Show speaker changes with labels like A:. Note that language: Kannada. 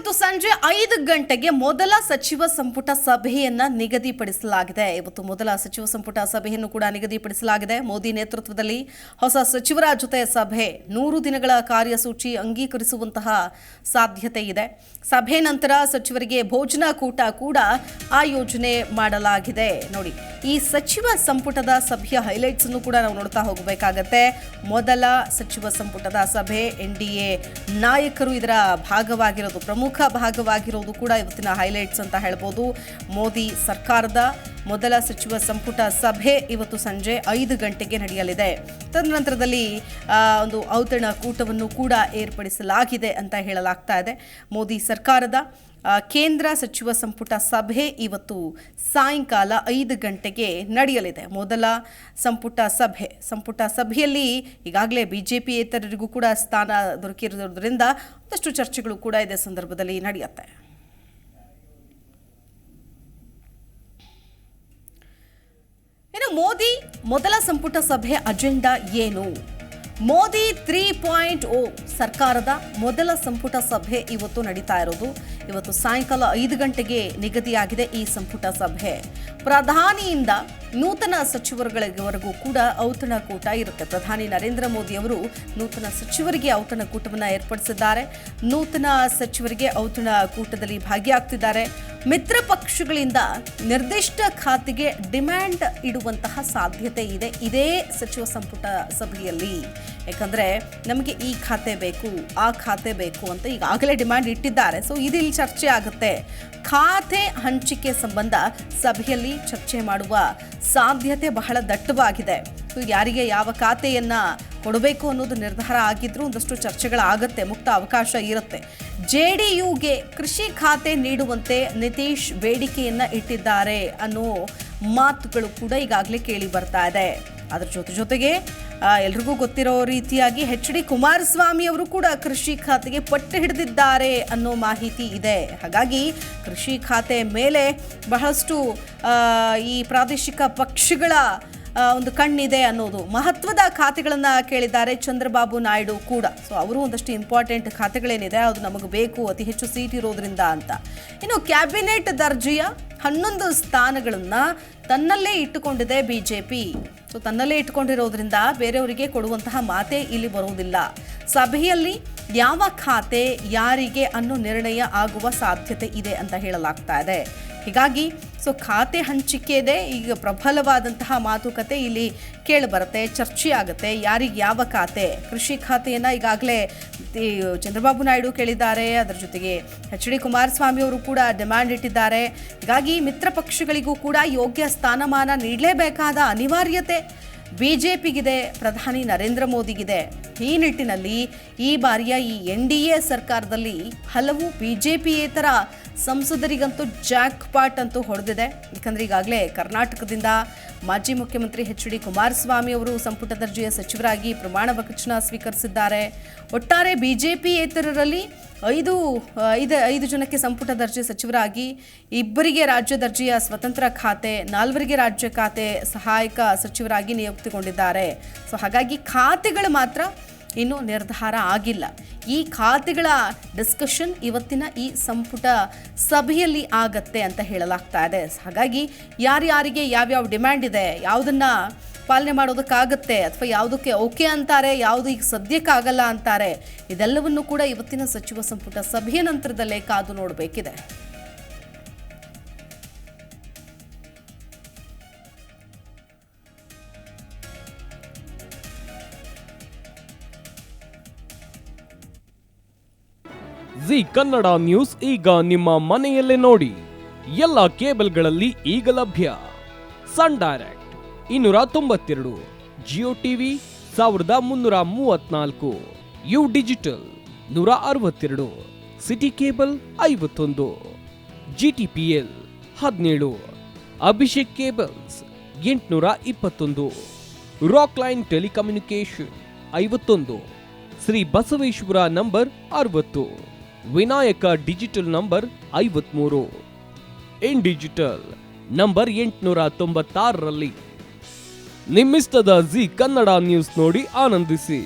A: ಇವತ್ತು ಸಂಜೆ 5 ಗಂಟೆಗೆ ಮೊದಲ ಸಚಿವ ಸಂಪುಟ ಸಭೆಯನ್ನ ನಿಗದಿಪಡಿಸಲಾಗಿದೆ. ಇವತ್ತು ಮೊದಲ ಸಚಿವ ಸಂಪುಟ ಸಭೆಯನ್ನು ಕೂಡ ನಿಗದಿಪಡಿಸಲಾಗಿದೆ. ಮೋದಿ ನೇತೃತ್ವದಲ್ಲಿ ಹೊಸ ಸಚಿವರ ಜೊತೆ ಸಭೆ 100 ದಿನಗಳ ಕಾರ್ಯಸೂಚಿ ಅಂಗೀಕರಿಸುವಂತಹ ಸಾಧ್ಯತೆ ಇದೆ. ಸಭೆ ನಂತರ ಸಚಿವರಿಗೆ ಭೋಜನ ಕೂಟ ಕೂಡ ಆಯೋಜನೆ ಮಾಡಲಾಗಿದೆ. ನೋಡಿ, ಈ ಸಚಿವ ಸಂಪುಟದ ಸಭೆಯ ಹೈಲೈಟ್ಸ್ ಅನ್ನು ಕೂಡ ನಾವು ನೋಡ್ತಾ ಹೋಗಬೇಕಾಗತ್ತೆ. ಮೊದಲ ಸಚಿವ ಸಂಪುಟದ ಸಭೆ, ಎನ್ಡಿಎ ನಾಯಕರು ಇದರ ಭಾಗವಾಗಿರೋದು, ಪ್ರಮುಖ ಭಾಗವಾಗಿರೋದು ಕೂಡ ಇವತ್ತಿನ ಹೈಲೈಟ್ಸ್ ಅಂತ ಹೇಳ್ಬೋದು. ಮೋದಿ ಸರ್ಕಾರದ ಮೊದಲ ಸಚಿವ ಸಂಪುಟ ಸಭೆ ಇವತ್ತು ಸಂಜೆ 5 ಗಂಟೆಗೆ ನಡೆಯಲಿದೆ. ತದನಂತರದಲ್ಲಿ ಒಂದು ಔತಣಕೂಟವನ್ನು ಕೂಡ ಏರ್ಪಡಿಸಲಾಗಿದೆ ಅಂತ ಹೇಳಲಾಗ್ತಾ ಇದೆ. ಮೋದಿ ಸರ್ಕಾರದ ಕೇಂದ್ರ ಸಚಿವ ಸಂಪುಟ ಸಭೆ ಇವತ್ತು ಸಾಯಂಕಾಲ 5 ಗಂಟೆಗೆ ನಡೆಯಲಿದೆ. ಮೊದಲ ಸಂಪುಟ ಸಭೆಯಲ್ಲಿ ಈಗಾಗಲೇ ಬಿಜೆಪಿಯೇತರರಿಗೂ ಕೂಡ ಸ್ಥಾನ ದೊರಕಿರೋದ್ರಿಂದ ಒಂದಷ್ಟು ಚರ್ಚೆಗಳು ಕೂಡ ಇದೇ ಸಂದರ್ಭದಲ್ಲಿ ನಡೆಯುತ್ತೆ. ಇನ್ನು ಮೋದಿ ಮೊದಲ ಸಂಪುಟ ಸಭೆ ಅಜೆಂಡಾ ಏನು? ಮೋದಿ 3.0 ಸರ್ಕಾರದ ಮೊದಲ ಸಂಪುಟ ಸಭೆ ಇವತ್ತು ನಡೀತಾ ಇರೋದು. ಇವತ್ತು ಸಾಯಂಕಾಲ 5 ಗಂಟೆಗೆ ನಿಗದಿಯಾಗಿದೆ ಈ ಸಂಪುಟ ಸಭೆ. ಪ್ರಧಾನಿಯಿಂದ ನೂತನ ಸಚಿವರುಗಳವರೆಗೂ ಕೂಡ ಔತಣಕೂಟ ಇರುತ್ತೆ. ಪ್ರಧಾನಿ ನರೇಂದ್ರ ಮೋದಿ ಅವರು ನೂತನ ಸಚಿವರಿಗೆ ಔತಣಕೂಟವನ್ನು ಏರ್ಪಡಿಸಿದ್ದಾರೆ. ನೂತನ ಸಚಿವರಿಗೆ ಔತಣಕೂಟದಲ್ಲಿ ಭಾಗಿಯಾಗ್ತಿದ್ದಾರೆ. ಮಿತ್ರ ಪಕ್ಷಗಳಿಂದ ನಿರ್ದಿಷ್ಟ ಖಾತೆಗೆ ಡಿಮ್ಯಾಂಡ್ ಇಡುವಂತಹ ಸಾಧ್ಯತೆ ಇದೆ ಇದೇ ಸಚಿವ ಸಂಪುಟ ಸಭೆಯಲ್ಲಿ. ಯಾಕಂದ್ರೆ ನಮಗೆ ಈ ಖಾತೆ ಬೇಕು, ಆ ಖಾತೆ ಬೇಕು ಅಂತ ಈಗಾಗಲೇ ಡಿಮ್ಯಾಂಡ್ ಇಟ್ಟಿದ್ದಾರೆ. ಸೊ ಇದು ಇಲ್ಲಿ ಚರ್ಚೆ ಆಗುತ್ತೆ. ಖಾತೆ ಹಂಚಿಕೆ ಸಂಬಂಧ ಸಭೆಯಲ್ಲಿ ಚರ್ಚೆ ಮಾಡುವ ಸಾಧ್ಯತೆ ಬಹಳ ದಟ್ಟವಾಗಿದೆ. ಸೊ ಯಾರಿಗೆ ಯಾವ ಖಾತೆಯನ್ನ ಕೊಡಬೇಕು ಅನ್ನೋದು ನಿರ್ಧಾರ ಆಗಿದ್ರೂ ಒಂದಷ್ಟು ಚರ್ಚೆಗಳಾಗತ್ತೆ, ಮುಕ್ತ ಅವಕಾಶ ಇರುತ್ತೆ. ಜೆಡಿಯುಗೆ ಕೃಷಿ ಖಾತೆ ನೀಡುವಂತೆ ನಿತೀಶ್ ಬೇಡಿಕೆಯನ್ನ ಇಟ್ಟಿದ್ದಾರೆ ಅನ್ನೋ ಮಾತುಗಳು ಕೂಡ ಈಗಾಗಲೇ ಕೇಳಿ ಬರ್ತಾ ಇದೆ. ಅದರ ಜೊತೆಗೆ ಎಲ್ರಿಗೂ ಗೊತ್ತಿರೋ ರೀತಿಯಾಗಿ HD ಕುಮಾರಸ್ವಾಮಿ ಅವರು ಕೂಡ ಕೃಷಿ ಖಾತೆಗೆ ಪಟ್ಟು ಹಿಡಿದಿದ್ದಾರೆ ಅನ್ನೋ ಮಾಹಿತಿ ಇದೆ. ಹಾಗಾಗಿ ಕೃಷಿ ಖಾತೆ ಮೇಲೆ ಬಹಳಷ್ಟು ಈ ಪ್ರಾದೇಶಿಕ ಪಕ್ಷಗಳ ಒಂದು ಕಣ್ಣಿದೆ ಅನ್ನೋದು. ಮಹತ್ವದ ಖಾತೆಗಳನ್ನು ಕೇಳಿದ್ದಾರೆ ಚಂದ್ರಬಾಬು ನಾಯ್ಡು ಕೂಡ. ಸೊ ಅವರು ಒಂದಷ್ಟು ಇಂಪಾರ್ಟೆಂಟ್ ಖಾತೆಗಳೇನಿದೆ ಅದು ನಮಗೆ ಬೇಕು, ಅತಿ ಹೆಚ್ಚು ಸೀಟ್ ಇರೋದ್ರಿಂದ ಅಂತ. ಇನ್ನು ಕ್ಯಾಬಿನೆಟ್ ದರ್ಜೆಯ 11 ಸ್ಥಾನಗಳನ್ನು ತನ್ನಲ್ಲೇ ಇಟ್ಟುಕೊಂಡಿದೆ ಬಿಜೆಪಿ. ಸೊ ತನ್ನಲ್ಲೇ ಇಟ್ಟುಕೊಂಡಿರೋದ್ರಿಂದ ಬೇರೆಯವರಿಗೆ ಕೊಡುವಂತಹ ಮಾತೇ ಇಲ್ಲಿ ಬರುವುದಿಲ್ಲ. ಸಭೆಯಲ್ಲಿ ಯಾವ ಖಾತೆ ಯಾರಿಗೆ ಅನ್ನೋ ನಿರ್ಣಯ ಆಗುವ ಸಾಧ್ಯತೆ ಇದೆ ಅಂತ ಹೇಳಲಾಗ್ತಾ ಇದೆ. ಹೀಗಾಗಿ ಸೊ ಖಾತೆ ಹಂಚಿಕೆ ಇದೆ. ಈಗ ಪ್ರಬಲವಾದಂತಹ ಮಾತುಕತೆ ಇಲ್ಲಿ ಕೇಳಿಬರುತ್ತೆ, ಚರ್ಚೆ ಆಗುತ್ತೆ. ಯಾರಿಗೆ ಯಾವ ಖಾತೆ? ಕೃಷಿ ಖಾತೆಯನ್ನು ಈಗಾಗಲೇ ಚಂದ್ರಬಾಬು ನಾಯ್ಡು ಕೇಳಿದ್ದಾರೆ. ಅದರ ಜೊತೆಗೆ HD ಕುಮಾರಸ್ವಾಮಿ ಅವರು ಕೂಡ ಡಿಮ್ಯಾಂಡ್ ಇಟ್ಟಿದ್ದಾರೆ. ಹೀಗಾಗಿ ಮಿತ್ರ ಪಕ್ಷಗಳಿಗೂ ಕೂಡ ಯೋಗ್ಯ ಸ್ಥಾನಮಾನ ನೀಡಲೇಬೇಕಾದ ಅನಿವಾರ್ಯತೆ ಬಿಜೆಪಿಗಿದೆ, ಪ್ರಧಾನಿ ನರೇಂದ್ರ ಮೋದಿಗಿದೆ. ಈ ನಿಟ್ಟಿನಲ್ಲಿ ಈ ಬಾರಿಯ ಈ NDA ಸರ್ಕಾರದಲ್ಲಿ ಹಲವು ಬಿಜೆಪಿಯೇತರ ಸಂಸದರಿಗಂತೂ ಜಾಕ್ ಪಾಟ್ ಅಂತೂ ಹೊಡೆದಿದೆ. ಯಾಕಂದರೆ ಈಗಾಗಲೇ ಕರ್ನಾಟಕದಿಂದ ಮಾಜಿ ಮುಖ್ಯಮಂತ್ರಿ HD ಕುಮಾರಸ್ವಾಮಿ ಅವರು ಸಂಪುಟ ದರ್ಜೆಯ ಸಚಿವರಾಗಿ ಪ್ರಮಾಣ ವಚನ ಸ್ವೀಕರಿಸಿದ್ದಾರೆ. ಒಟ್ಟಾರೆ ಬಿಜೆಪಿಯೇತರರಲ್ಲಿ 5 ಜನಕ್ಕೆ ಸಂಪುಟ ದರ್ಜೆ ಸಚಿವರಾಗಿ, 2 ರಾಜ್ಯ ದರ್ಜೆಯ ಸ್ವತಂತ್ರ ಖಾತೆ, 4 ರಾಜ್ಯ ಖಾತೆ ಸಹಾಯಕ ಸಚಿವರಾಗಿ ನಿಯುಕ್ತಿಗೊಂಡಿದ್ದಾರೆ. ಸೊ ಹಾಗಾಗಿ ಖಾತೆಗಳು ಮಾತ್ರ ಇನ್ನೂ ನಿರ್ಧಾರ ಆಗಿಲ್ಲ. ಈ ಖಾತೆಗಳ ಡಿಸ್ಕಷನ್ ಇವತ್ತಿನ ಈ ಸಂಪುಟ ಸಭೆಯಲ್ಲಿ ಆಗತ್ತೆ ಅಂತ ಹೇಳಲಾಗ್ತಾ ಇದೆ. ಹಾಗಾಗಿ ಯಾರ್ಯಾರಿಗೆ ಯಾವ್ಯಾವ ಡಿಮ್ಯಾಂಡ್ ಇದೆ, ಯಾವುದನ್ನ ಪಾಲನೆ ಮಾಡೋದಕ್ಕಾಗತ್ತೆ ಅಥವಾ ಯಾವುದಕ್ಕೆ ಓಕೆ ಅಂತಾರೆ, ಯಾವುದು ಈಗ ಸದ್ಯಕ್ಕಾಗಲ್ಲ ಅಂತಾರೆ, ಇದೆಲ್ಲವನ್ನು ಕೂಡ ಇವತ್ತಿನ ಸಚಿವ ಸಂಪುಟ ಸಭೆಯ ನಂತರದಲ್ಲೇ ಕಾದು ನೋಡಬೇಕಿದೆ.
B: ಜಿ ಕನ್ನಡ ನ್ಯೂಸ್ ಈಗ ನಿಮ್ಮ ಮನೆಯಲ್ಲೇ ನೋಡಿ. ಎಲ್ಲ ಕೇಬಲ್ಗಳಲ್ಲಿ ಈಗ ಲಭ್ಯ. Sun direct 292, Jio TV 1334, U digital 162, city cable 51, GTPL 17, Abhishek cables 821, Rockline telecommunication 51, Shri Basaveshwara number 60, Vinayaka digital number 53, in digital number 896ರಲ್ಲಿ. ನಿಮ್ಮಿಸ್ತದ ಜಿ ಕನ್ನಡ ನ್ಯೂಸ್ ನೋಡಿ ಆನಂದಿಸಿ.